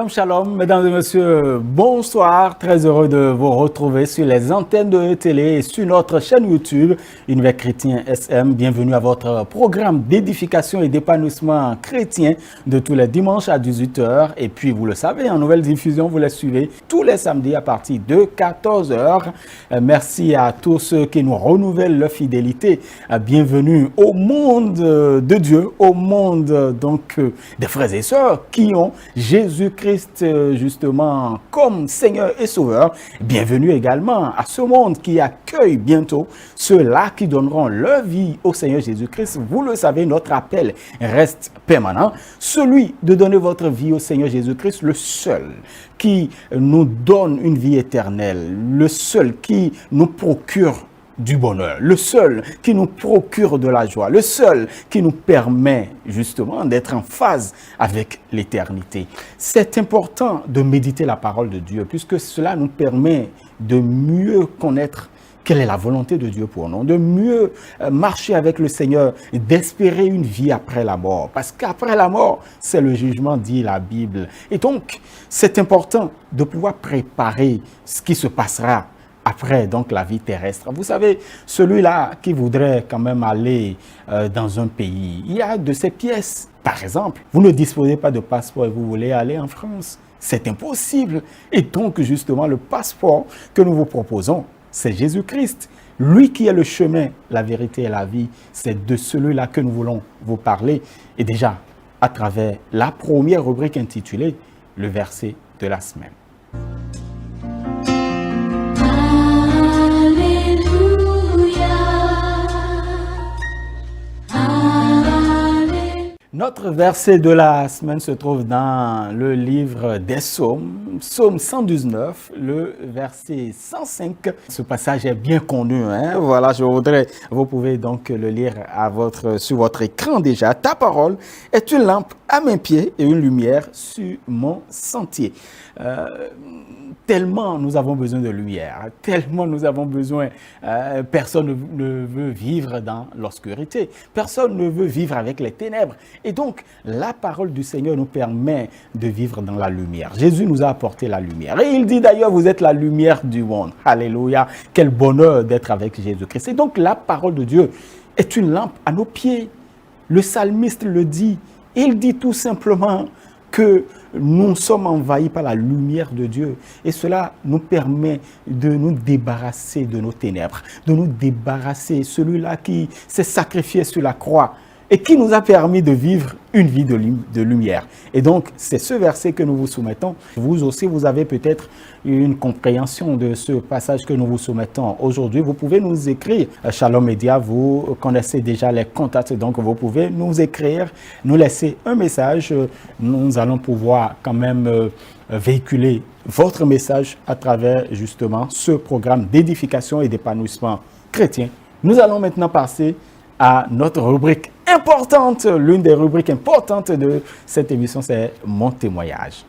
Shalom, shalom, mesdames et messieurs, bonsoir. Très heureux de vous retrouver sur les antennes de télé et sur notre chaîne YouTube Univers Chrétien SM. Bienvenue à votre programme d'édification et d'épanouissement chrétien de tous les dimanches à 18h. Et puis, vous le savez, en nouvelle diffusion, vous les suivez tous les samedis à partir de 14h. Merci à tous ceux qui nous renouvellent leur fidélité. Bienvenue au monde de Dieu, au monde donc des frères et sœurs qui ont Jésus-Christ justement comme Seigneur et Sauveur. Bienvenue également à ce monde qui accueille bientôt ceux-là qui donneront leur vie au Seigneur Jésus-Christ. Vous le savez, notre appel reste permanent. Celui de donner votre vie au Seigneur Jésus-Christ, le seul qui nous donne une vie éternelle, le seul qui nous procure du bonheur, le seul qui nous procure de la joie, le seul qui nous permet justement d'être en phase avec l'éternité. C'est important de méditer la parole de Dieu puisque cela nous permet de mieux connaître quelle est la volonté de Dieu pour nous, de mieux marcher avec le Seigneur, d'espérer une vie après la mort. Parce qu'après la mort, c'est le jugement, dit la Bible. Et donc, c'est important de pouvoir préparer ce qui se passera après donc la vie terrestre. Vous savez, celui-là qui voudrait quand même aller dans un pays, il y a de ces pièces. Par exemple, vous ne disposez pas de passeport et vous voulez aller en France. C'est impossible. Et donc, justement, le passeport que nous vous proposons, c'est Jésus-Christ. Lui qui est le chemin, la vérité et la vie, c'est de celui-là que nous voulons vous parler. Et déjà, à travers la première rubrique intitulée « Le verset de la semaine ». Notre verset de la semaine se trouve dans le livre des Psaumes, Psaume 119, le verset 105. Ce passage est bien connu, hein? Voilà, vous pouvez donc le lire sur votre écran déjà. Ta parole est une lampe à mes pieds et une lumière sur mon sentier. Tellement nous avons besoin de lumière, tellement nous avons besoin, personne ne veut vivre dans l'obscurité, personne ne veut vivre avec les ténèbres. Et donc, la parole du Seigneur nous permet de vivre dans la lumière. Jésus nous a apporté la lumière. Et il dit d'ailleurs, vous êtes la lumière du monde. Alléluia, quel bonheur d'être avec Jésus-Christ. Et donc, la parole de Dieu est une lampe à nos pieds. Le psalmiste le dit. Il dit tout simplement que nous sommes envahis par la lumière de Dieu. Et cela nous permet de nous débarrasser de nos ténèbres, de nous débarrasser de celui-là qui s'est sacrifié sur la croix et qui nous a permis de vivre une vie de lumière. Et donc, c'est ce verset que nous vous soumettons. Vous aussi, vous avez peut-être une compréhension de ce passage que nous vous soumettons aujourd'hui. Vous pouvez nous écrire. Shalom Média, vous connaissez déjà les contacts, donc vous pouvez nous écrire, nous laisser un message. Nous allons pouvoir quand même véhiculer votre message à travers justement ce programme d'édification et d'épanouissement chrétien. Nous allons maintenant passer à notre rubrique importante, l'une des rubriques importantes de cette émission, c'est mon témoignage.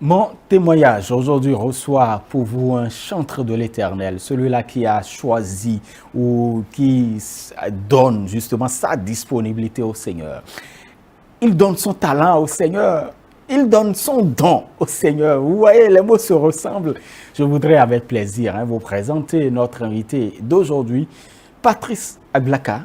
Mon témoignage aujourd'hui reçoit pour vous un chantre de l'Éternel, celui-là qui a choisi ou qui donne justement sa disponibilité au Seigneur. Il donne son talent au Seigneur. Il donne son don au Seigneur. Vous voyez, les mots se ressemblent. Je voudrais avec plaisir vous présenter notre invité d'aujourd'hui, Patrice Aglaka.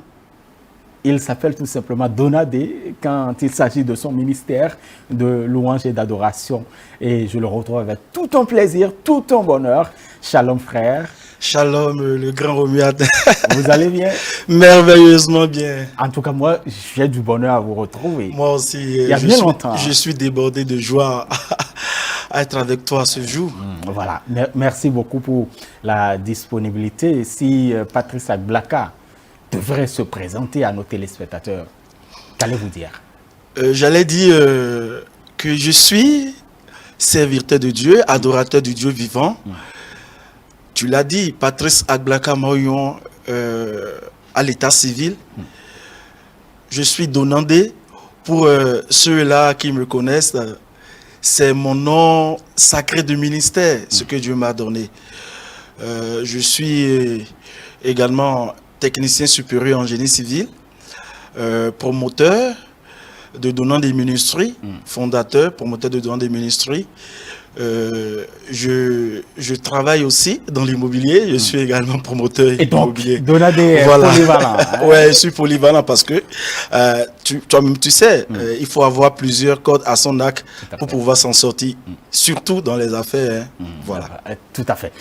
Il s'appelle tout simplement Donadé quand il s'agit de son ministère de louange et d'adoration. Et je le retrouve avec tout un plaisir, tout un bonheur. Shalom frère. Shalom, le grand Romuald. Vous allez bien? Merveilleusement bien. En tout cas, moi, j'ai du bonheur à vous retrouver. Moi aussi, il y a bien longtemps. Je suis débordé de joie à être avec toi ce jour. Voilà. Merci beaucoup pour la disponibilité. Si Patrice Aglaka devrait se présenter à nos téléspectateurs, qu'allez-vous dire? J'allais dire que je suis serviteur de Dieu, adorateur du Dieu vivant. Tu l'as dit, Patrice Aglaka Maouillon à l'état civil. Je suis Donadé. Pour ceux-là qui me connaissent, c'est mon nom sacré de ministère, ce que Dieu m'a donné. Je suis également technicien supérieur en génie civil, promoteur de Donnant des Ministries, fondateur, promoteur de Donnant des Ministries. Je travaille aussi dans l'immobilier, je suis également promoteur immobilier. Donadé voilà. Polyvalent. Hein? Ouais, je suis polyvalent parce que toi-même tu sais, il faut avoir plusieurs cordes à son arc pour pouvoir s'en sortir, surtout dans les affaires. Hein. Voilà. Tout à fait.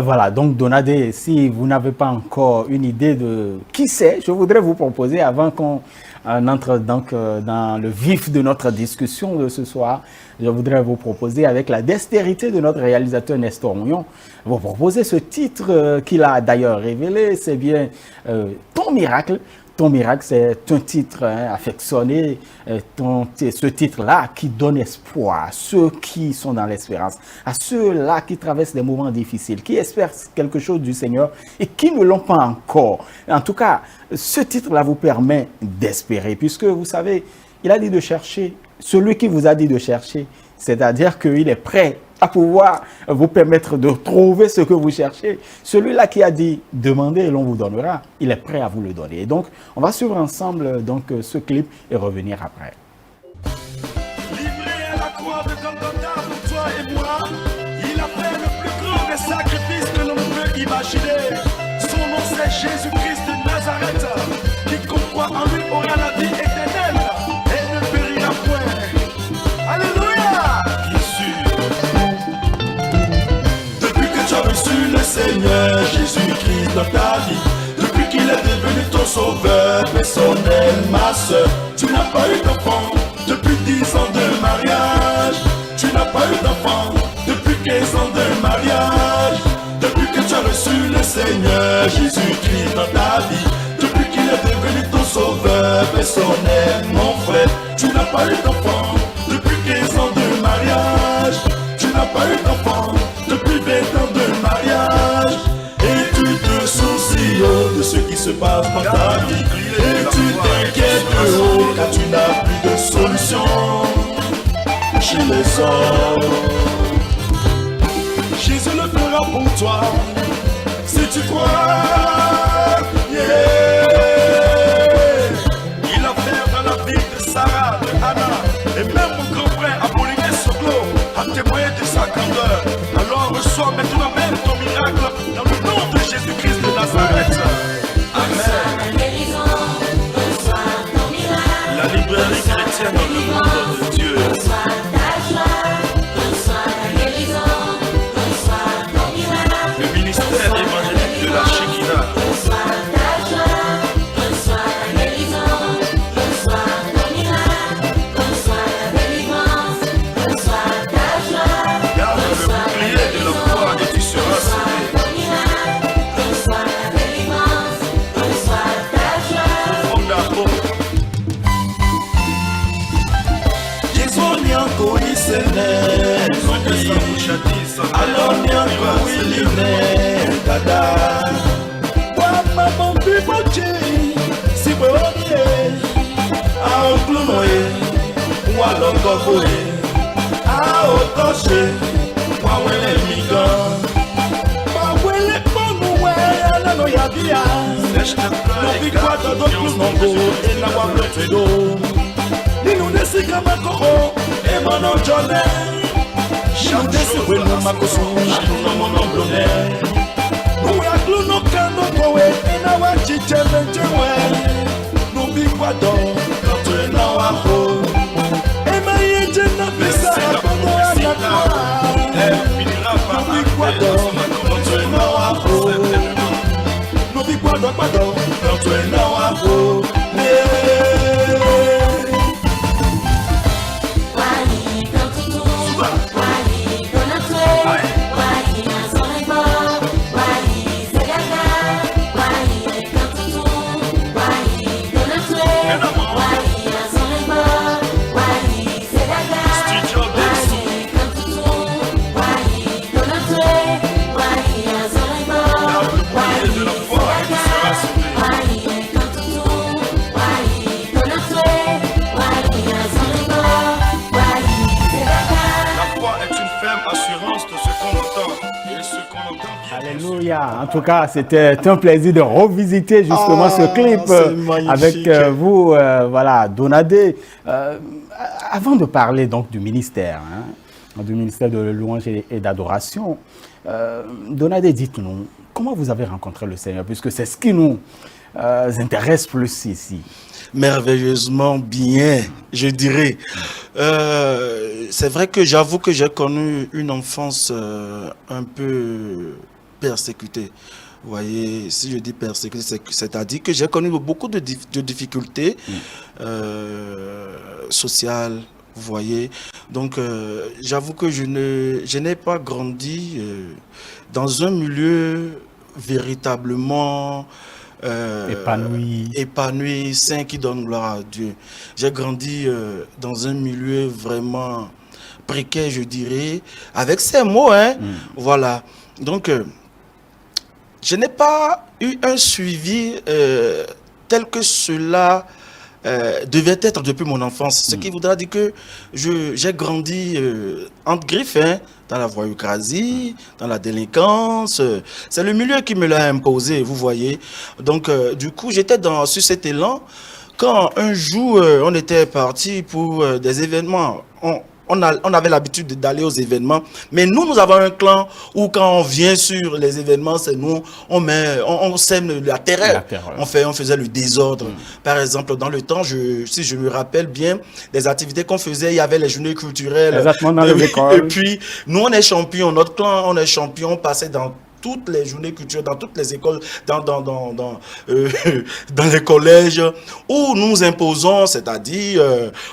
Voilà, donc Donadé, si vous n'avez pas encore une idée de qui c'est, je voudrais vous proposer, avant qu'on entre donc dans le vif de notre discussion de ce soir, je voudrais vous proposer, avec la dextérité de notre réalisateur Nestor Oignon, vous proposer ce titre qu'il a d'ailleurs révélé, c'est bien Ton Miracle. Ton Miracle, c'est un titre affectionné, ce titre-là qui donne espoir à ceux qui sont dans l'espérance, à ceux-là qui traversent des moments difficiles, qui espèrent quelque chose du Seigneur et qui ne l'ont pas encore. En tout cas, ce titre-là vous permet d'espérer, puisque vous savez, il a dit de chercher, celui qui vous a dit de chercher, c'est-à-dire qu'il est prêt à pouvoir vous permettre de trouver ce que vous cherchez. Celui-là qui a dit « demandez et l'on vous donnera », il est prêt à vous le donner. Et donc, on va suivre ensemble donc, ce clip et revenir après. Livré à la croix de Golgotha pour toi et moi, il a fait le plus grand des sacrifices que l'on peut imaginer. Son nom c'est Jésus-Christ de Nazareth. Quiconque croit en lui aura la vie éternelle et ne périra point. Alléluia! Depuis que tu as reçu le Seigneur Jésus-Christ dans ta vie, depuis qu'il est devenu ton sauveur personnel, ma soeur, tu n'as pas eu d'enfant. Depuis 10 ans de mariage, tu n'as pas eu d'enfant. Depuis 15 ans de mariage, depuis que tu as reçu le Seigneur Jésus-Christ dans ta vie, depuis qu'il est devenu ton sauveur personnel, mon frère, tu n'as pas eu d'enfant. Depuis 15 ans de mariage, tu n'as pas eu d'enfant. Depuis 20 ans de mariage, et tu te soucies de ce qui se passe dans ta vie. Et tu t'inquiètes car tu n'as plus de solution chez les hommes. Jésus le fera pour toi si tu crois. Yeah. Il a fait dans la vie de Sarah, de Anna, et même mon grand frère Apollinaire Soglo a témoigné de sa grandeur. Alors reçois maintenant même ton miracle dans le nom de Jésus-Christ de Nazareth. Amen. La librairie chrétienne dans le monde de Dieu. Le ministère évangélique de la Shekinah. Garde le bouclier de la foi et tu seras sauvé. Profondément. Jésus nyango isene, alors nyango iline dada. Wama mombi bochi, si boye, a oklunoye, walongo boye, a otoshe, wawele migan, wawele ponuwe, alano yabia, no bikwata do klunongo, ena wablotudo. Ninu nesika makoko, emano jone. Chante se wenu makosu, atuno monomblone. Uya kluno kano kowe, ena wachiche menjewe. Nubi kwado, kato ena wako. Ema yeje na pesa, akono anakwa. Nubi kwado, kato ena wako. Nubi kwado, kato ena wako. Alléluia. En tout cas, c'était un plaisir de revisiter justement ce clip avec vous, voilà, Donadé. Avant de parler donc du ministère, du ministère de louange et d'adoration, Donadé, dites-nous, comment vous avez rencontré le Seigneur, puisque c'est ce qui nous intéresse plus ici. Merveilleusement bien, je dirais. C'est vrai que j'avoue que j'ai connu une enfance un peu persécutée. Vous voyez, si je dis persécuté, c'est-à-dire que j'ai connu beaucoup de difficultés sociales, vous voyez. Donc, j'avoue que je n'ai pas grandi dans un milieu véritablement épanoui, saint, qui donne gloire à Dieu. J'ai grandi dans un milieu vraiment précaire, je dirais, avec ces mots, voilà. Donc, je n'ai pas eu un suivi tel que cela devait être depuis mon enfance. Ce qui voudra dire que j'ai grandi entre griffes, dans la voyoucrasie, dans la délinquance. C'est le milieu qui me l'a imposé, vous voyez. Donc, du coup, j'étais sur cet élan. Quand un jour, on était parti pour des événements, on avait l'habitude d'aller aux événements, mais nous avons un clan où quand on vient sur les événements, c'est nous, on sème la terreur. On faisait le désordre. Par exemple, dans le temps, si je me rappelle bien, des activités qu'on faisait, il y avait les journées culturelles. Exactement, dans les écoles. Et puis, nous, on est champions, notre clan, on est champions, on passait dans toutes les journées culturelles, dans toutes les écoles, dans les collèges, où nous imposons, c'est-à-dire,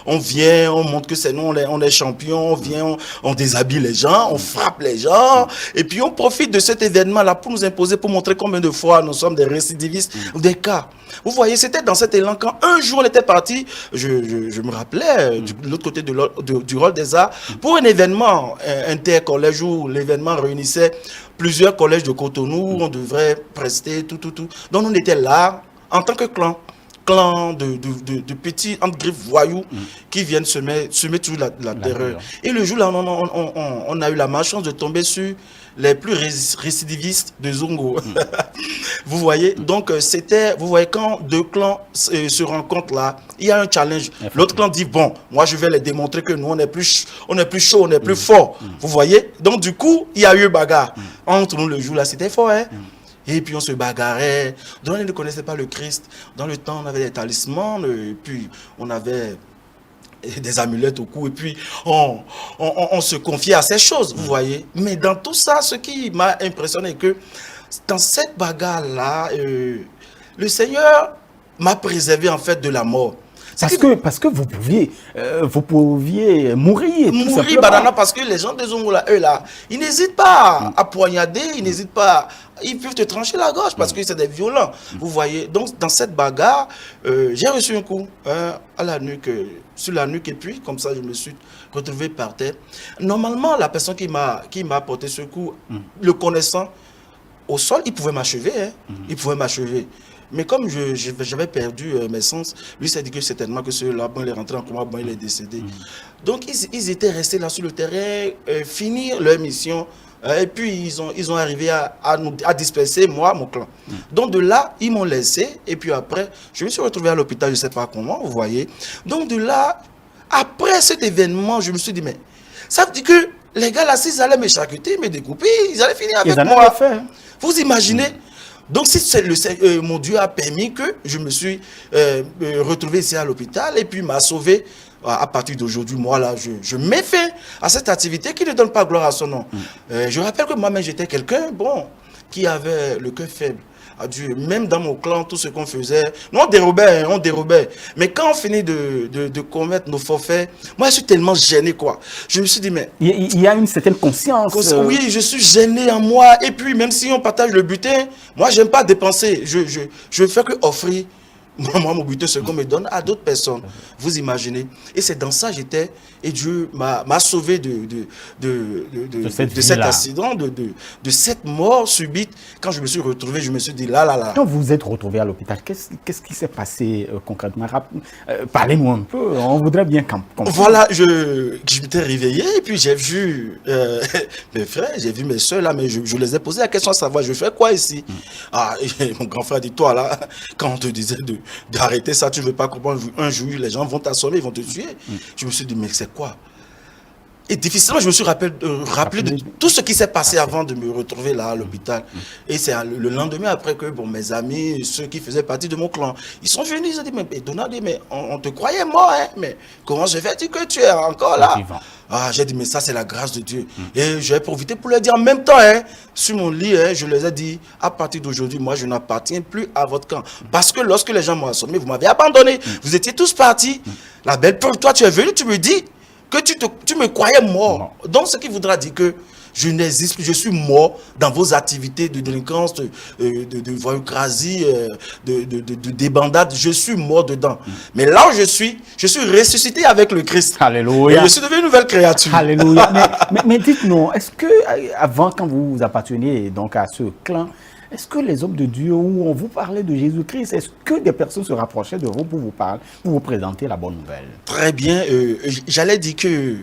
on vient, on montre que c'est nous, on est champions, on vient, on déshabille les gens, on frappe les gens, et puis on profite de cet événement-là pour nous imposer, pour montrer combien de fois nous sommes des récidivistes, ou des cas. Vous voyez, c'était dans cet élan, quand un jour on était parti, je me rappelais, de l'autre côté du rôle des arts, pour un événement intercollège où l'événement réunissait plusieurs collèges de Cotonou, on devrait prester, tout. Donc, on était là, en tant que clan de petits, entre griffes, voyous, qui viennent semer toujours la terreur. Et le jour-là, on a eu la malchance de tomber sur les plus récidivistes de Zongo. Vous voyez, donc vous voyez, quand deux clans se rencontrent là, il y a un challenge. L'autre clan dit, bon, moi je vais les démontrer que nous, on est plus chaud, on est plus fort. Vous voyez, donc du coup, il y a eu bagarre. Entre nous, le jour là, c'était fort, Et puis on se bagarrait. Donc on ne connaissait pas le Christ. Dans le temps, on avait des talismans, et puis on avait des amulettes au cou, et puis on se confiait à ces choses, vous voyez. Mais dans tout ça, ce qui m'a impressionné, que dans cette bagarre-là, le Seigneur m'a préservé en fait de la mort. Parce que vous pouviez mourir. Mourir, banana, parce que les gens de Zongola, eux là, ils n'hésitent pas à poignarder, ils n'hésitent pas, ils peuvent te trancher la gorge parce que c'est des violents. Vous voyez, donc dans cette bagarre, j'ai reçu un coup à la nuque, sur la nuque, et puis comme ça je me suis retrouvé par terre. Normalement, la personne qui m'a porté ce coup, le connaissant, au sol, il pouvait m'achever, il pouvait m'achever. Mais comme j'avais perdu mes sens, lui s'est dit que certainement que celui-là, bon, il est rentré en coma, bon, il est décédé. Donc ils étaient restés là sur le terrain, finir leur mission, et puis ils ont arrivé à disperser moi, mon clan. Donc de là, ils m'ont laissé, et puis après, je me suis retrouvé à l'hôpital, je ne sais pas comment, vous voyez. Donc de là, après cet événement, je me suis dit, mais ça veut dire que les gars là, s'ils allaient me charcuter, me découper, ils allaient finir avec moi. Vous imaginez? Donc, si mon Dieu a permis que je me suis retrouvé ici à l'hôpital et puis m'a sauvé, à partir d'aujourd'hui, moi là, je mets fin à cette activité qui ne donne pas gloire à son nom. Je rappelle que moi-même, j'étais quelqu'un, qui avait le cœur faible à Dieu. Même dans mon clan, tout ce qu'on faisait, nous on dérobait. Mais quand on finit de commettre nos forfaits, moi je suis tellement gêné, quoi. Je me suis dit, mais... Il y a une certaine conscience. Oui, je suis gêné en moi. Et puis, même si on partage le butin, moi j'aime pas dépenser. Je fais que offrir Moi, mon but, c'est qu'on me donne à d'autres personnes. Vous imaginez. Et c'est dans ça j'étais. Et Dieu m'a sauvé de cet accident, de cette mort subite. Quand je me suis retrouvé, je me suis dit là. Quand vous vous êtes retrouvé à l'hôpital, qu'est-ce qui s'est passé concrètement? Parlez-nous un peu, on voudrait bien comprendre. Voilà, je m'étais réveillé et puis j'ai vu mes frères, j'ai vu mes soeurs là, mais je les ai posé la question à savoir, je fais quoi ici? Ah, et mon grand frère dit, toi là, quand on te disait d'arrêter ça, tu ne veux pas comprendre, un jour les gens vont t'assommer, ils vont te tuer. Je me suis dit, mais c'est quoi? Et difficilement, je me suis rappelé de tout ce qui s'est passé avant de me retrouver là à l'hôpital. Et c'est le lendemain après que mes amis, ceux qui faisaient partie de mon clan, ils sont venus, ils ont dit, mais Donald, mais on te croyait mort, hein, mais comment je fais que tu es encore là? Ah, j'ai dit, mais ça c'est la grâce de Dieu. Et j'ai profité pour leur dire en même temps, hein, sur mon lit, hein, je les ai dit, à partir d'aujourd'hui, moi je n'appartiens plus à votre camp. Parce que lorsque les gens m'ont assommé, vous m'avez abandonné, vous étiez tous partis. La belle peur, toi tu es venu, tu me dis que tu me croyais mort. Non. Donc, ce qui voudra dire que je n'existe plus, je suis mort dans vos activités de délinquance, de voyoucrasie, de débandade. Je suis mort dedans. Mais là où je suis ressuscité avec le Christ. Alléluia. Et je suis devenu une nouvelle créature. Alléluia. mais dites-nous, est-ce que, avant, quand vous apparteniez donc à ce clan, est-ce que les hommes de Dieu, où on vous parlait de Jésus-Christ, est-ce que des personnes se rapprochaient de vous pour vous parler, pour vous présenter la bonne nouvelle? Très bien. J'allais dire que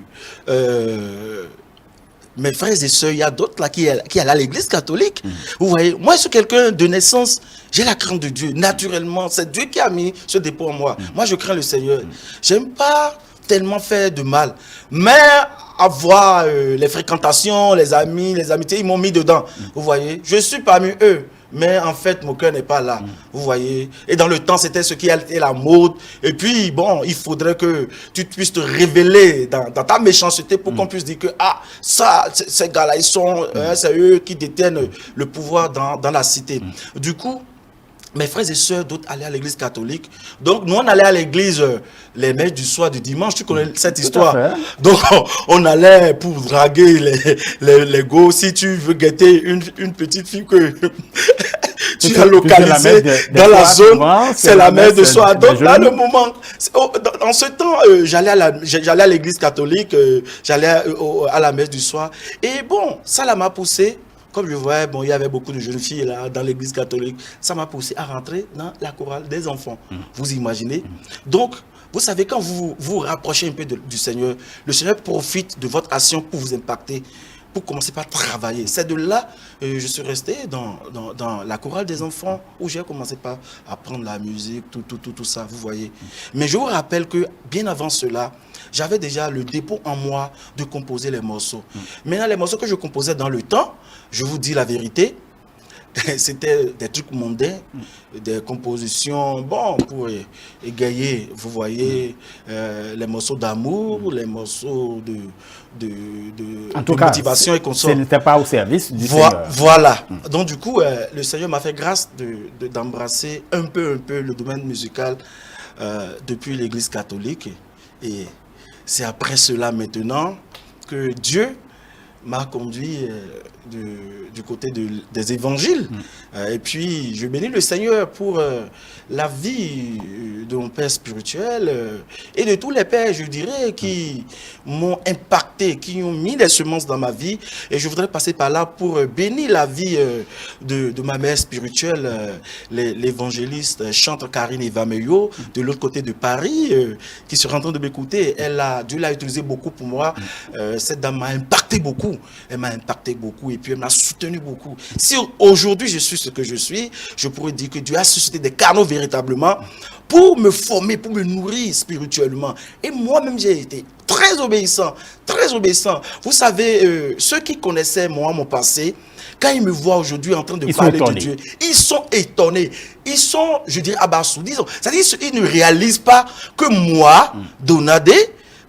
mes frères et sœurs, il y a d'autres là qui allaient à l'église catholique. Vous voyez, moi, je suis quelqu'un de naissance, j'ai la crainte de Dieu. Naturellement, c'est Dieu qui a mis ce dépôt en moi. Moi, je crains le Seigneur. J'aime pas tellement faire de mal. Mais avoir les fréquentations, les amis, les amitiés, ils m'ont mis dedans. Vous voyez, je suis parmi eux. Mais en fait, mon cœur n'est pas là. Vous voyez. Et dans le temps, c'était ce qui était la mode. Et puis, bon, il faudrait que tu puisses te révéler dans ta méchanceté pour qu'on puisse dire que, ah, ça, ces gars-là, ils sont, c'est eux qui détiennent le pouvoir dans la cité. Du coup, mes frères et sœurs, d'autres allaient à l'église catholique. Donc, nous, on allait à l'église les messes du soir du dimanche. Tu connais cette histoire. Donc, on allait pour draguer les go. Si tu veux guetter une petite fille que tu as localisée dans la zone, c'est la messe de soir. Donc, là, le moment, en ce temps, j'allais à l'église catholique, j'allais à la messe du soir. Et bon, ça m'a poussé. Comme je voyais, bon, il y avait beaucoup de jeunes filles là dans l'église catholique. Ça m'a poussé à rentrer dans la chorale des enfants. Vous imaginez? Donc, vous savez, quand vous vous rapprochez un peu du Seigneur, le Seigneur profite de votre action pour vous impacter, pour commencer par travailler. C'est de là je suis resté dans la chorale des enfants où j'ai commencé par apprendre la musique, tout ça, vous voyez. Mais je vous rappelle que bien avant cela, j'avais déjà le dépôt en moi de composer les morceaux. Maintenant, les morceaux que je composais dans le temps, je vous dis la vérité, c'était des trucs mondains, des compositions, bon, pour égayer, vous voyez, les morceaux d'amour, les morceaux de motivation et consorts. Ce n'était pas au service du Seigneur. Voilà. Donc, du coup, le Seigneur m'a fait grâce d'embrasser un peu le domaine musical depuis l'église catholique. Et c'est après cela maintenant que Dieu m'a conduit du côté des évangiles. Et puis, je bénis le Seigneur pour la vie de mon père spirituel et de tous les pères, je dirais, qui m'ont impacté, qui ont mis des semences dans ma vie. Et je voudrais passer par là pour bénir la vie de ma mère spirituelle, l'évangéliste Chantre Karine Evameyo, de l'autre côté de Paris, qui sera en train de m'écouter. Dieu l'a utilisé beaucoup pour moi. Cette dame m'a impacté beaucoup. Elle m'a impacté beaucoup et puis elle m'a soutenu beaucoup. Si aujourd'hui je suis ce que je suis, je pourrais dire que Dieu a suscité des canaux véritablement pour me former, pour me nourrir spirituellement. Et moi-même, j'ai été très obéissant, très obéissant. Vous savez, ceux qui connaissaient moi, mon passé, quand ils me voient aujourd'hui en train de parler de Dieu, ils sont étonnés. Ils sont, je dirais, abasourdis. C'est-à-dire qu'ils ne réalisent pas que moi, Donadé,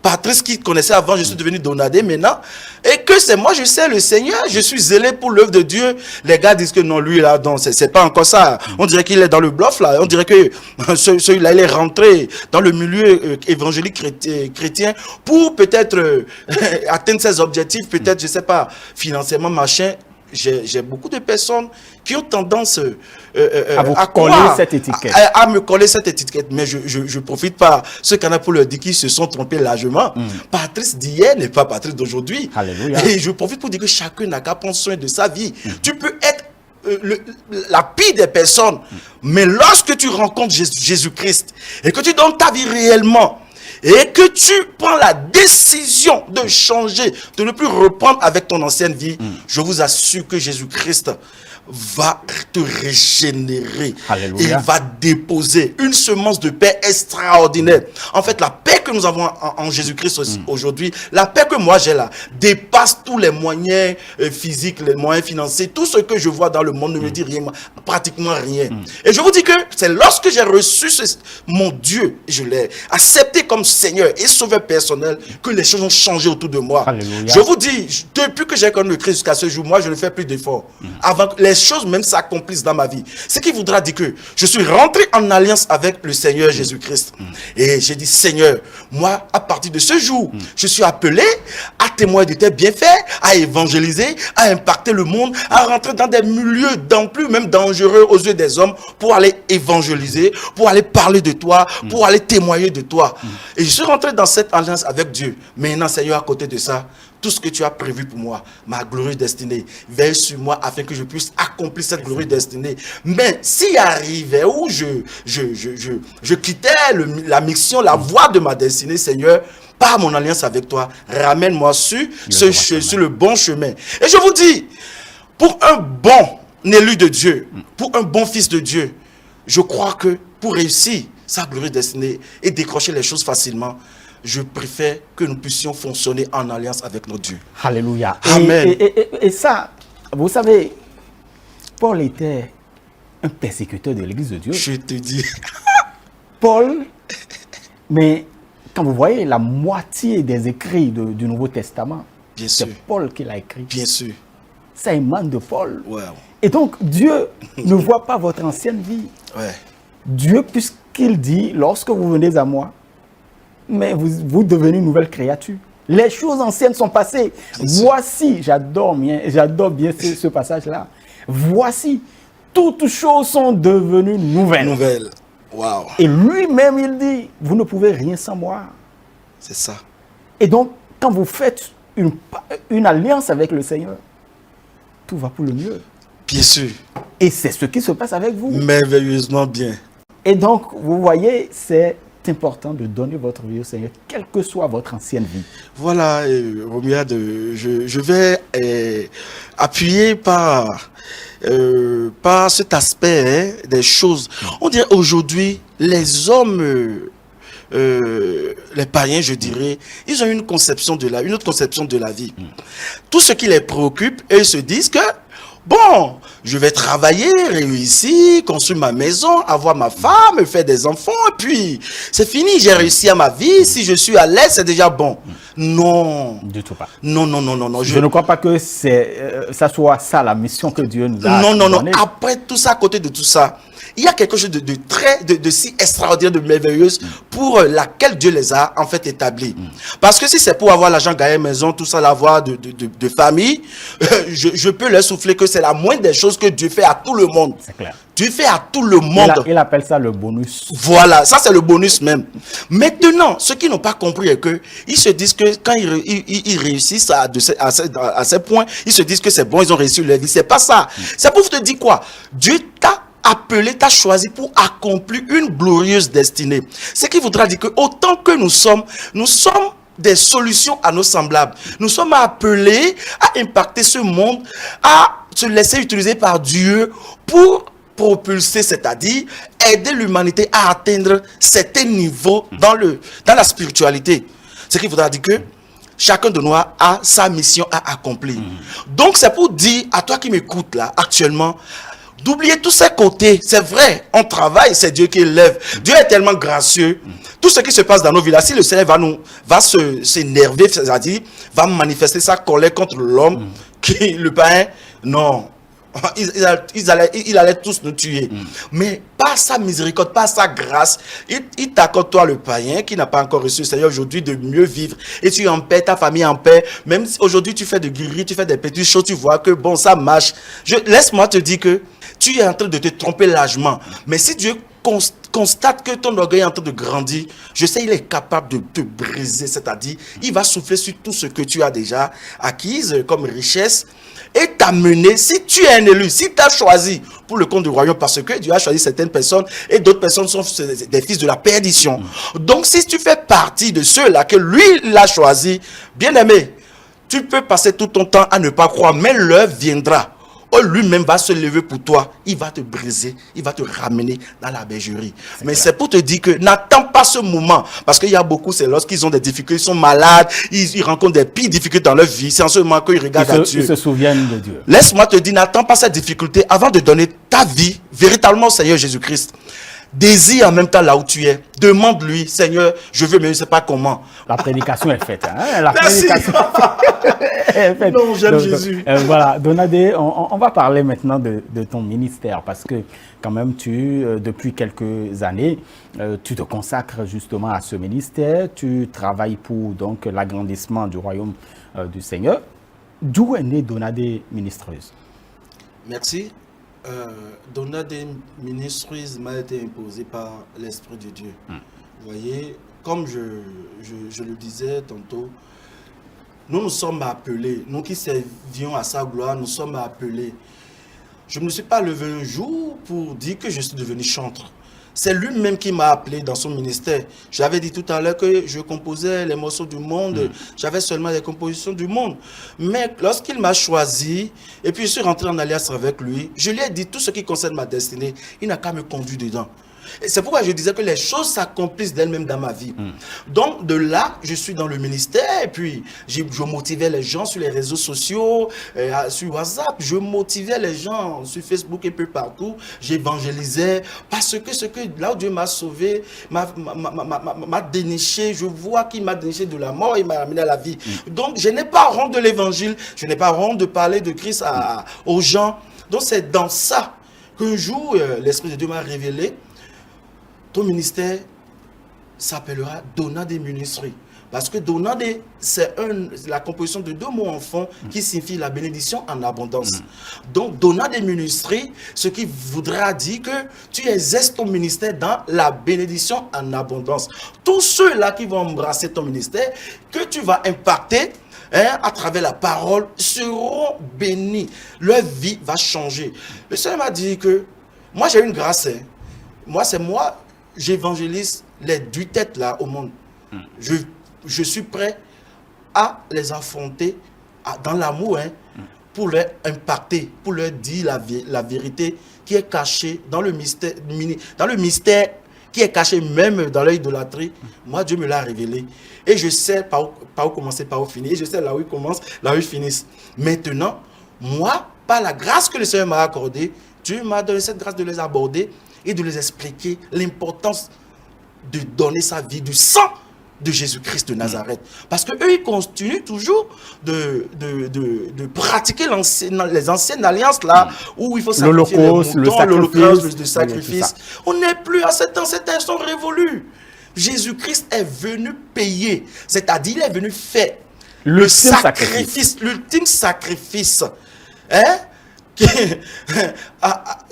Patrice qui connaissait avant, je suis devenu Donadé maintenant. Et que c'est moi, je sais le Seigneur, je suis zélé pour l'œuvre de Dieu. Les gars disent que non, lui là, c'est pas encore ça. On dirait qu'il est dans le bluff là. On dirait que celui-là, il est rentré dans le milieu évangélique chrétien pour peut-être atteindre ses objectifs, peut-être, je sais pas, financièrement, machin. j'ai beaucoup de personnes qui ont tendance à vous coller cette étiquette. À me coller cette étiquette. Mais je profite par ce canal pour leur dire qu'ils se sont trompés largement. Patrice d'hier n'est pas Patrice d'aujourd'hui. Alléluia. Et je profite pour dire que chacun n'a qu'à prendre soin de sa vie. Tu peux être la pire des personnes, mais lorsque tu rencontres Jésus-Christ et que tu donnes ta vie réellement, et que tu prends la décision de changer, de ne plus reprendre avec ton ancienne vie, je vous assure que Jésus-Christ va te régénérer. Alléluia. Il va déposer une semence de paix extraordinaire. En fait, la paix que nous avons en Jésus-Christ aujourd'hui, la paix que moi j'ai là, dépasse tous les moyens physiques, les moyens financiers. Tout ce que je vois dans le monde ne me dit rien, pratiquement rien. Et je vous dis que c'est lorsque j'ai reçu mon Dieu, je l'ai accepté comme Seigneur et Sauveur personnel, que les choses ont changé autour de moi. Alléluia. Je vous dis, depuis que j'ai connu le Christ jusqu'à ce jour, moi je ne fais plus d'efforts. Avant que les choses même s'accomplissent dans ma vie. Ce qui voudra dire que je suis rentré en alliance avec le Seigneur Jésus-Christ. Et j'ai dit, Seigneur, moi, à partir de ce jour, je suis appelé à témoigner de tes bienfaits, à évangéliser, à impacter le monde, à rentrer dans des milieux plus même dangereux aux yeux des hommes pour aller évangéliser, pour aller parler de toi, pour aller témoigner de toi. Et je suis rentré dans cette alliance avec Dieu. Maintenant, Seigneur, à côté de ça, tout ce que tu as prévu pour moi, ma glorieuse destinée, veille sur moi afin que je puisse accomplir cette glorieuse destinée. Mais s'il arrivait où je quittais la mission, la voie de ma destinée, Seigneur, par mon alliance avec toi, ramène-moi sur le bon chemin. Et je vous dis, pour un bon élu de Dieu, pour un bon fils de Dieu, je crois que pour réussir sa glorieuse destinée et décrocher les choses facilement, je préfère que nous puissions fonctionner en alliance avec notre Dieu. Alléluia. Amen. Et ça, vous savez, Paul était un persécuteur de l'Église de Dieu. Je te dis. Paul, mais quand vous voyez la moitié des écrits du Nouveau Testament, c'est Paul qui l'a écrit. Bien sûr. Ça émane de Paul. Wow. Et donc, Dieu ne voit pas votre ancienne vie. Ouais. Dieu, puisqu'il dit, lorsque vous venez à moi, mais vous devenez une nouvelle créature. Les choses anciennes sont passées. Voici, j'adore bien ce passage-là. Voici, toutes choses sont devenues nouvelles. Nouvelles. Wow. Et lui-même, il dit, vous ne pouvez rien sans moi. C'est ça. Et donc, quand vous faites une alliance avec le Seigneur, tout va pour le mieux. Bien sûr. Et c'est ce qui se passe avec vous. Merveilleusement bien. Et donc, vous voyez, c'est important de donner votre vie au Seigneur, quelle que soit votre ancienne vie. Voilà, Romuald, je vais appuyer par cet aspect des choses. On dirait aujourd'hui, les hommes, les païens, je dirais, ils ont une autre conception de la vie. Tout ce qui les préoccupe, et ils se disent que bon, je vais travailler, réussir, construire ma maison, avoir ma femme, faire des enfants, et puis c'est fini, j'ai réussi à ma vie, si je suis à l'aise, c'est déjà bon. Non. Du tout pas. Non. Je ne crois pas que ça soit ça la mission que Dieu nous a donnée. Après tout ça, à côté de tout ça, il y a quelque chose de si extraordinaire, de merveilleuse pour laquelle Dieu les a en fait établis. Parce que si c'est pour avoir l'argent, gagner maison, tout ça, l'avoir de famille, je peux leur souffler que c'est la moindre des choses que Dieu fait à tout le monde. C'est clair. Dieu fait à tout le monde. Il appelle ça le bonus. Voilà, ça c'est le bonus même. Maintenant, ceux qui n'ont pas compris est que ils se disent que quand ils réussissent à ces points, ils se disent que c'est bon, ils ont réussi leur vie. C'est pas ça. C'est pour te dire quoi? Dieu t'a appelé, t'a choisi pour accomplir une glorieuse destinée. Ce qui voudra dire que autant que nous sommes des solutions à nos semblables. Nous sommes appelés à impacter ce monde, à se laisser utiliser par Dieu pour propulser, c'est-à-dire aider l'humanité à atteindre certains niveaux dans la spiritualité. Ce qui voudra dire que chacun de nous a sa mission à accomplir. Donc c'est pour dire à toi qui m'écoutes là actuellement, d'oublier tous ces côtés. C'est vrai, on travaille, c'est Dieu qui élève. Dieu est tellement gracieux. Tout ce qui se passe dans nos vies là, si le Seigneur va s'énerver, c'est-à-dire va manifester sa colère contre l'homme, le païen, non. il allait tous nous tuer. Mais par sa miséricorde, par sa grâce, il t'accorde, toi le païen qui n'a pas encore reçu le Seigneur aujourd'hui, de mieux vivre. Et tu es en paix, ta famille est en paix. Même si aujourd'hui tu fais de guérir, tu fais des petites choses, tu vois que bon, ça marche. Laisse-moi te dire que tu es en train de te tromper largement. Mais si Dieu constate que ton orgueil est en train de grandir, je sais il est capable de te briser, c'est-à-dire il va souffler sur tout ce que tu as déjà acquise comme richesse et t'amener, si tu es un élu, si tu as choisi pour le compte du royaume, parce que Dieu a choisi certaines personnes et d'autres personnes sont des fils de la perdition. Donc si tu fais partie de ceux-là que lui l'a choisi, bien aimé, tu peux passer tout ton temps à ne pas croire, mais l'heure viendra. Oh, lui-même va se lever pour toi, il va te briser, il va te ramener dans la bergerie. Mais c'est pour te dire que n'attends pas ce moment, parce qu'il y a beaucoup, c'est lorsqu'ils ont des difficultés, ils sont malades, ils rencontrent des pires difficultés dans leur vie, c'est en ce moment qu'ils regardent à Dieu. Ils se souviennent de Dieu. Laisse-moi te dire, n'attends pas cette difficulté avant de donner ta vie véritablement au Seigneur Jésus-Christ. Désire en même temps là où tu es. Demande-lui, Seigneur, je veux, mais je ne sais pas comment. La prédication est faite. Hein? La Merci. prédication est faite. Non, j'aime Jésus. Voilà, Donadé, on va parler maintenant de ton ministère parce que quand même, depuis quelques années, tu te consacres justement à ce ministère. Tu travailles pour donc l'agrandissement du royaume du Seigneur. D'où est né Donadé Ministries? Merci. Donadé Ministries m'a été imposé par l'Esprit de Dieu. Vous voyez, comme je le disais tantôt, nous sommes appelés, nous qui servions à sa gloire, nous sommes appelés. Je ne me suis pas levé un jour pour dire que je suis devenu chanteur. C'est lui-même qui m'a appelé dans son ministère. J'avais dit tout à l'heure que je composais les morceaux du monde. J'avais seulement les compositions du monde. Mais lorsqu'il m'a choisi, et puis je suis rentré en alliance avec lui, je lui ai dit tout ce qui concerne ma destinée. Il n'a qu'à me conduire dedans. Et c'est pourquoi je disais que les choses s'accomplissent d'elles-mêmes dans ma vie. Donc de là, je suis dans le ministère et puis je motivais les gens sur les réseaux sociaux, sur WhatsApp. Je motivais les gens sur Facebook et peu partout. J'évangélisais parce que là où Dieu m'a sauvé, m'a déniché. Je vois qu'il m'a déniché de la mort et m'a amené à la vie. Donc je n'ai pas honte de l'évangile. Je n'ai pas honte de parler de Christ aux gens. Donc c'est dans ça qu'un jour, l'Esprit de Dieu m'a révélé. Ton ministère s'appellera Donadé Ministries. Parce que Donadé, c'est la composition de deux mots en fond qui signifie la bénédiction en abondance. Donc Donadé Ministries, ce qui voudra dire que tu exerces ton ministère dans la bénédiction en abondance. Tous ceux-là qui vont embrasser ton ministère, que tu vas impacter, à travers la parole, seront bénis. Leur vie va changer. Le Seigneur m'a dit que moi j'ai une grâce. Moi, j'évangélise les deux têtes là au monde. Je suis prêt à les affronter dans l'amour, pour leur impacter, pour leur dire la vérité qui est cachée dans le mystère qui est caché même dans l'idolâtrie. Moi, Dieu me l'a révélé. Et je sais par où commencer, par où finir. Et je sais là où il commence, là où il finit. Maintenant, moi, par la grâce que le Seigneur m'a accordée, Dieu m'a donné cette grâce de les aborder et de les expliquer l'importance de donner sa vie, du sang de Jésus-Christ de Nazareth. Parce qu'eux, ils continuent toujours de pratiquer les anciennes alliances là, où il faut sacrifier les moutons, l'holocauste, le sacrifice. On n'est plus à cet temps, ces temps sont révolus. Jésus-Christ est venu payer, c'est-à-dire il est venu faire le sacrifice, l'ultime sacrifice.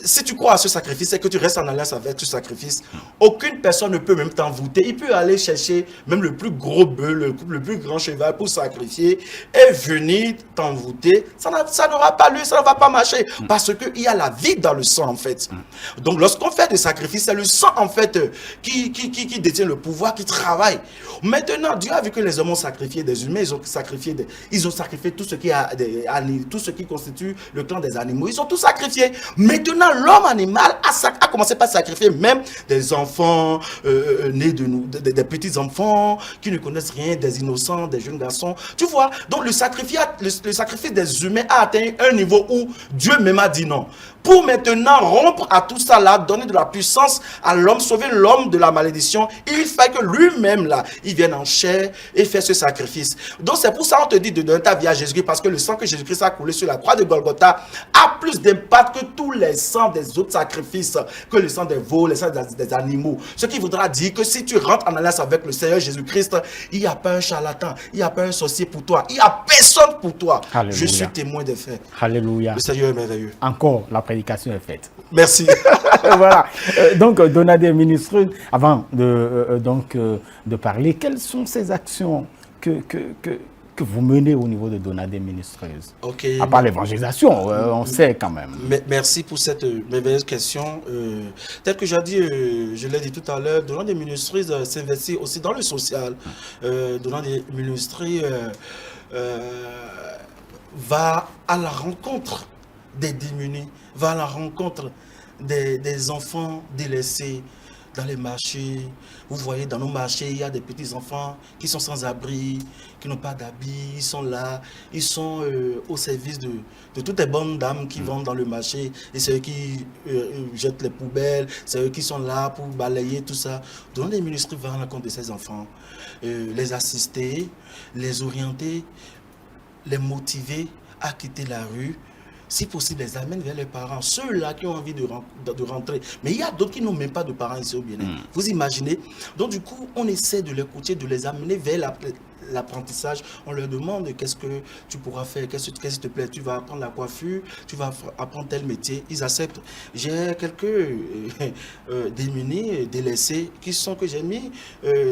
Si tu crois à ce sacrifice et que tu restes en alliance avec ce sacrifice, aucune personne ne peut même t'envoûter. Il peut aller chercher même le plus gros bœuf, le plus grand cheval pour sacrifier et venir t'envoûter. Ça n'aura pas lieu, ça ne va pas marcher parce qu'il y a la vie dans le sang en fait. Donc lorsqu'on fait des sacrifices, c'est le sang en fait qui détient le pouvoir, qui travaille. Maintenant, Dieu a vu que les hommes ont sacrifié des humains, ils ont sacrifié tout ce qui constitue le clan des animaux. Ils ont tout sacrifié. Maintenant, l'homme animal a commencé par sacrifier même des enfants nés de nous, des petits enfants qui ne connaissent rien, des innocents, des jeunes garçons. Tu vois, donc le sacrifice des humains a atteint un niveau où Dieu même a dit non. Pour maintenant rompre à tout ça là, donner de la puissance à l'homme, sauver l'homme de la malédiction, il fait que lui-même là, il vienne en chair et fait ce sacrifice. Donc c'est pour ça qu'on te dit de donner ta vie à Jésus-Christ, parce que le sang que Jésus-Christ a coulé sur la croix de Golgotha a plus d'impact que tous les sangs des autres sacrifices, que le sang des veaux, le sang des animaux. Ce qui voudra dire que si tu rentres en alliance avec le Seigneur Jésus-Christ, il n'y a pas un charlatan, il n'y a pas un sorcier pour toi, il n'y a personne pour toi. Alléluia. Je suis témoin des faits. Alléluia. Le Seigneur est merveilleux. Encore, la prédication est faite. Merci. Voilà. Donc, Donadé Ministre, avant de parler, quelles sont ces actions que vous menez au niveau de Donadé Ministreuse? Ok. À part l'évangélisation, on sait quand même. Merci pour cette merveilleuse question. Tel que j'ai dit, je l'ai dit tout à l'heure, Donadé Ministreuse s'investit aussi dans le social. Donadé Ministreuse va à la rencontre des démunis, va à la rencontre des enfants délaissés dans les marchés. Vous voyez, dans nos marchés, il y a des petits enfants qui sont sans abri, qui n'ont pas d'habits, ils sont là, ils sont au service de toutes les bonnes dames qui vont dans le marché, et c'est eux qui jettent les poubelles, c'est eux qui sont là pour balayer tout ça. Donc les ministres vont à la rencontre de ces enfants, les assister, les orienter, les motiver à quitter la rue, si possible, les amènent vers les parents, ceux-là qui ont envie de rentrer. Mais il y a d'autres qui n'ont même pas de parents ici au Bénin. Vous imaginez? Donc du coup, on essaie de les coacher, de les amener vers l'apprentissage. On leur demande qu'est-ce que tu pourras faire, qu'est-ce qui te plaît, tu vas apprendre la coiffure, tu vas apprendre tel métier. Ils acceptent. J'ai quelques démunis, délaissés, que j'ai mis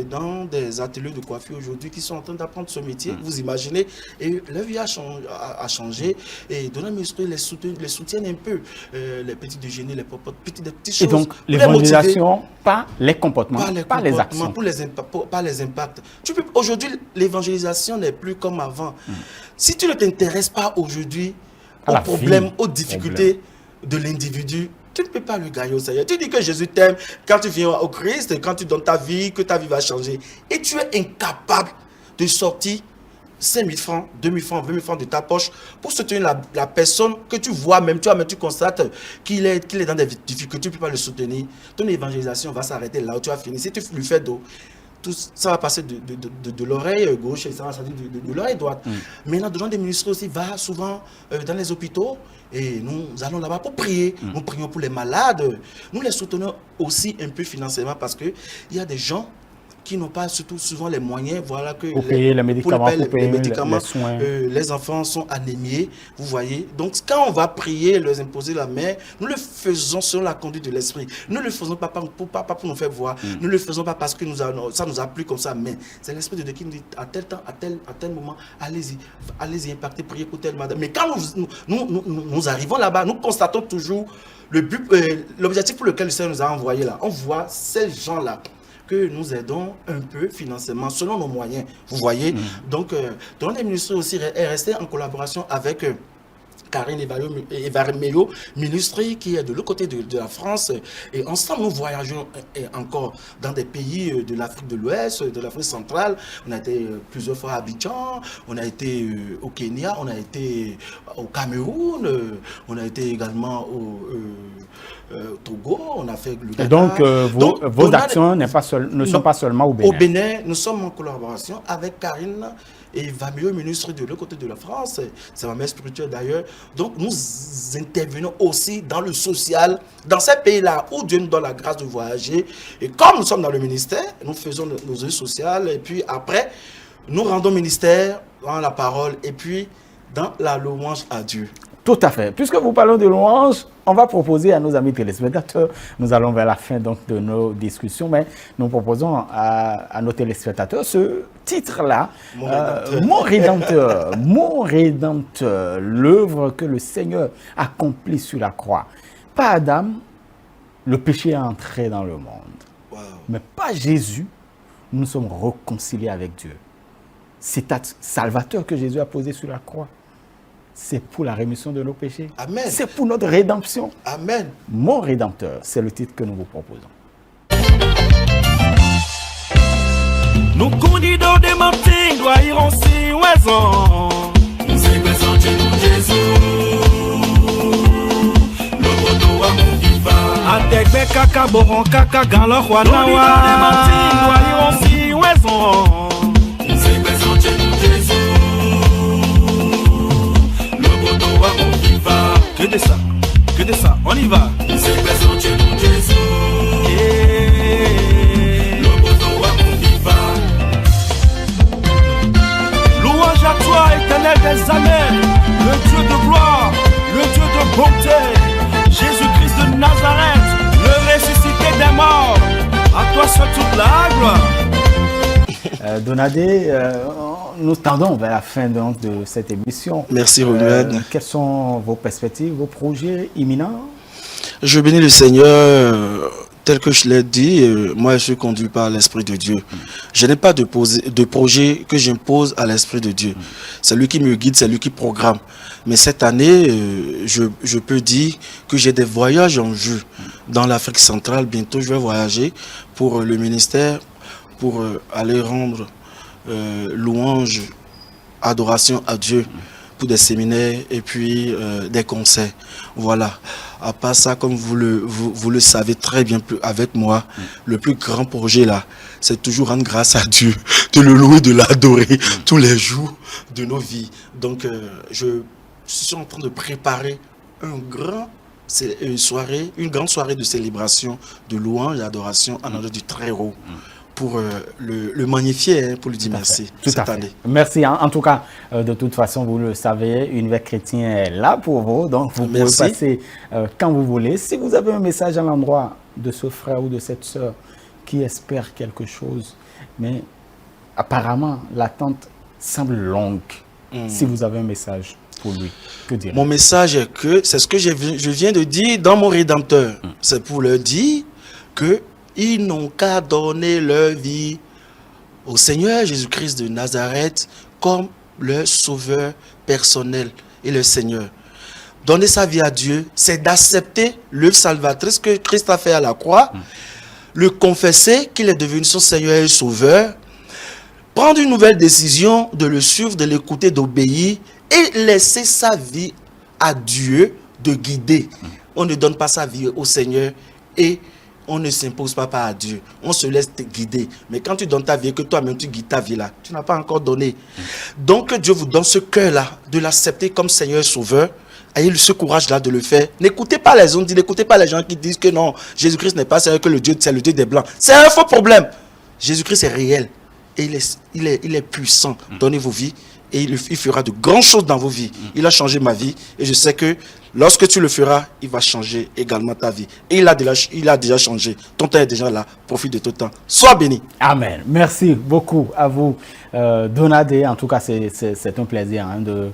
dans des ateliers de coiffure aujourd'hui, qui sont en train d'apprendre ce métier. Vous imaginez? Et leur vie a changé. Et Donadé Ministreuse les soutiennent un peu. Les petits déjeuners, les popotes, des petites choses. Et donc, l'évangélisation, pas les comportements, pas les actions. Pas les impacts. Aujourd'hui, l'évangélisation n'est plus comme avant. Si tu ne t'intéresses pas aujourd'hui aux problèmes, aux difficultés de l'individu, tu ne peux pas le gagner au Seigneur. Tu dis que Jésus t'aime quand tu viens au Christ, quand tu donnes ta vie, que ta vie va changer. Et tu es incapable de sortir 5 000 francs, 2 000 francs, 20 000 francs de ta poche pour soutenir la personne que tu vois même, tu constates qu'il est dans des difficultés, tu ne peux pas le soutenir. Ton évangélisation va s'arrêter là où tu as fini. Si tu lui fais d'eau, ça va passer de l'oreille gauche et ça va sortir de l'oreille droite. Maintenant, Donadé Ministreuse aussi va souvent dans les hôpitaux et nous allons là-bas pour prier. Nous prions pour les malades. Nous les soutenons aussi un peu financièrement parce qu'il y a des gens qui n'ont pas souvent les moyens, voilà, que pour payer les médicaments, les soins. Les enfants sont anémiés, vous voyez. Donc, quand on va prier, leur imposer la main, nous le faisons selon la conduite de l'esprit. Nous ne le faisons pas pour nous faire voir. Nous ne le faisons pas parce que ça nous a plu comme ça. Mais c'est l'esprit de Dieu qui nous dit à tel temps, à tel moment, allez-y impacter, prier pour telle madame. Mais quand nous arrivons là-bas, nous constatons toujours l'objectif pour lequel le Seigneur nous a envoyés là. On voit ces gens-là que nous aidons un peu financièrement selon nos moyens, vous voyez. Donc, Donadé Ministreuse aussi est resté en collaboration avec Karine Evameyo, ministre qui est de l'autre côté de la France. Et ensemble, nous voyageons encore dans des pays de l'Afrique de l'Ouest, de l'Afrique centrale. On a été plusieurs fois à Abidjan, on a été au Kenya, on a été au Cameroun, on a été également au Togo, on a fait le Ghana. Et donc, vos actions ne sont pas seulement au Bénin. Au Bénin, nous sommes en collaboration avec Karine et Evameyo, ministre de l'autre côté de la France. C'est ma mère spirituelle d'ailleurs. Donc, nous intervenons aussi dans le social, dans ces pays-là où Dieu nous donne la grâce de voyager. Et comme nous sommes dans le ministère, nous faisons nos œuvres sociales. Et puis après, nous rendons ministère dans la parole et puis dans la louange à Dieu. Tout à fait. Puisque vous parlons de louange, on va proposer à nos amis téléspectateurs, nous allons vers la fin donc de nos discussions, mais nous proposons à nos téléspectateurs ce titre-là, Mon Rédempteur, Mon Rédempteur, l'œuvre que le Seigneur accomplit sur la croix. Pas Adam, le péché est entré dans le monde, mais pas Jésus, nous sommes réconciliés avec Dieu. C'est acte salvateur que Jésus a posé sur la croix. c'est pour la rémission de nos péchés. Amen. C'est pour notre rédemption. Amen. Mon Rédempteur, c'est le titre que nous vous proposons. Nous condidons des mentins, doit y roncer oison. Nous y présentons nous Jésus. Le poteau à mon vivant. Avec mes caca, boron, caca, galon, roi, nawa. Nous condidons des mentins, doit y roncer oison. Nous y présentons nous Jésus. Le poteau à mon vivant. Que de ça, on y va. Nous y présentons nous Jésus. Louange à toi, éternel des années, le Dieu de gloire, le Dieu de bonté, Jésus-Christ de Nazareth, le ressuscité des morts. À toi seul toute la gloire. Donadé, nous tendons vers la fin de cette émission. Merci, Romuald. Quelles sont vos perspectives, vos projets imminents? Je bénis le Seigneur. Tel que je l'ai dit, moi je suis conduit par l'Esprit de Dieu. Je n'ai pas de projet que j'impose à l'Esprit de Dieu. C'est lui qui me guide, c'est lui qui programme. Mais cette année, je peux dire que j'ai des voyages en vue dans l'Afrique centrale. Bientôt, je vais voyager pour le ministère, pour aller rendre louange, adoration à Dieu, pour des séminaires et puis des concerts. Voilà. À part ça, comme vous le savez très bien avec moi, le plus grand projet là, c'est toujours rendre grâce à Dieu, de le louer, de l'adorer tous les jours de nos vies. Donc, je suis en train de préparer une grande soirée de célébration, de louange et d'adoration en l'honneur du Très-Haut. Pour le magnifier, pour lui dire merci cette année. Merci. En tout cas, de toute façon, vous le savez, Univers Chrétien est là pour vous. Donc, vous pouvez passer quand vous voulez. Si vous avez un message à l'endroit de ce frère ou de cette sœur qui espère quelque chose, mais apparemment, l'attente semble longue. Si vous avez un message pour lui, que dire? Mon message est que, c'est ce que je viens de dire dans mon Rédempteur. C'est pour leur dire que ils n'ont qu'à donner leur vie au Seigneur Jésus-Christ de Nazareth comme leur sauveur personnel et le Seigneur. Donner sa vie à Dieu, c'est d'accepter le salvatrice que Christ a fait à la croix, le confesser qu'il est devenu son Seigneur et sauveur, prendre une nouvelle décision de le suivre, de l'écouter, d'obéir et laisser sa vie à Dieu de guider. On ne donne pas sa vie au Seigneur et on ne s'impose pas à Dieu. On se laisse te guider. Mais quand tu donnes ta vie et que toi-même tu guides ta vie là, tu n'as pas encore donné. Donc Dieu vous donne ce cœur-là de l'accepter comme Seigneur et Sauveur. Ayez ce courage-là de le faire. N'écoutez pas les autres, n'écoutez pas les gens qui disent que non, Jésus-Christ n'est pas Seigneur, que c'est le Dieu des Blancs. C'est un faux problème. Jésus-Christ est réel. Et il est puissant. Donnez vos vies. Et il fera de grandes choses dans vos vies. Il a changé ma vie. Et je sais que lorsque tu le feras, il va changer également ta vie. Et il a déjà changé. Ton temps est déjà là. Profite de ton temps. Sois béni. Amen. Merci beaucoup à vous, Donadé. En tout cas, c'est un plaisir de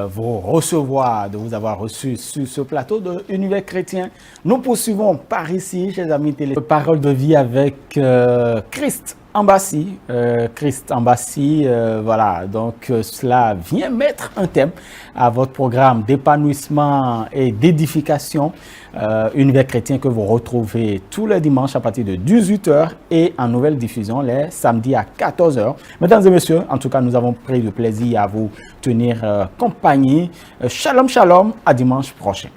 vous recevoir, de vous avoir reçu sur ce plateau de Univers Chrétien. Nous poursuivons par ici, chers amis télé, Parole de vie avec Christ Ambassi. Voilà, donc cela vient mettre un thème à votre programme d'épanouissement et d'édification. Univers Chrétien que vous retrouvez tous les dimanches à partir de 18h et en nouvelle diffusion les samedis à 14h. Mesdames et messieurs, en tout cas, nous avons pris le plaisir à vous tenir compagnie. Shalom, shalom, à dimanche prochain.